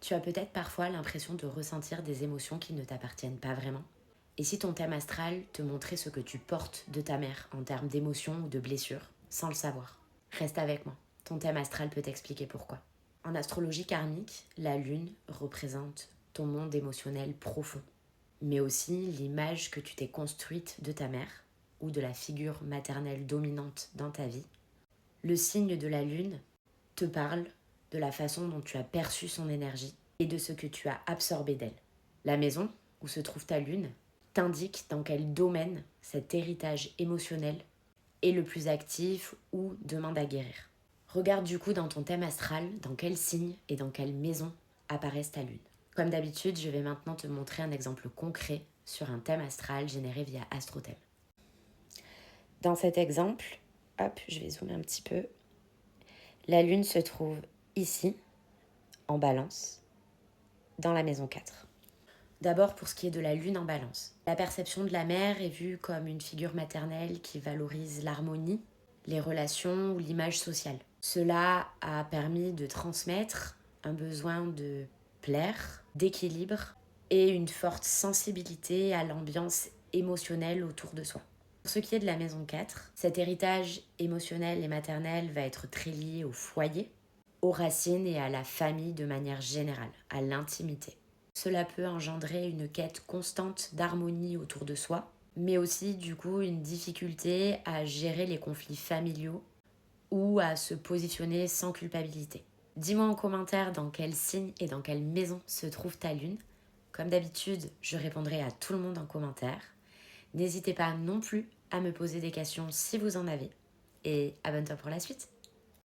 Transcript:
Tu as peut-être parfois l'impression de ressentir des émotions qui ne t'appartiennent pas vraiment. Et si ton thème astral te montrait ce que tu portes de ta mère en termes d'émotions ou de blessures, sans le savoir? Reste avec moi, ton thème astral peut t'expliquer pourquoi. En astrologie karmique, la lune représente ton monde émotionnel profond, mais aussi l'image que tu t'es construite de ta mère ou de la figure maternelle dominante dans ta vie. Le signe de la lune te parle de la façon dont tu as perçu son énergie et de ce que tu as absorbé d'elle. La maison où se trouve ta lune t'indique dans quel domaine cet héritage émotionnel est le plus actif ou demande à guérir. Regarde du coup dans ton thème astral dans quel signe et dans quelle maison apparaissent ta lune. Comme d'habitude, je vais maintenant te montrer un exemple concret sur un thème astral généré via AstroThème. Dans cet exemple, hop, je vais zoomer un petit peu. La lune se trouve ici, en balance, dans la maison 4. D'abord pour ce qui est de la lune en balance. La perception de la mère est vue comme une figure maternelle qui valorise l'harmonie, les relations ou l'image sociale. Cela a permis de transmettre un besoin de plaire, d'équilibre et une forte sensibilité à l'ambiance émotionnelle autour de soi. Pour ce qui est de la maison 4, cet héritage émotionnel et maternel va être très lié au foyer, aux racines et à la famille de manière générale, à l'intimité. Cela peut engendrer une quête constante d'harmonie autour de soi, mais aussi du coup une difficulté à gérer les conflits familiaux ou à se positionner sans culpabilité. Dis-moi en commentaire dans quel signe et dans quelle maison se trouve ta lune. Comme d'habitude, je répondrai à tout le monde en commentaire. N'hésitez pas non plus à me poser des questions si vous en avez. Et abonne-toi pour la suite.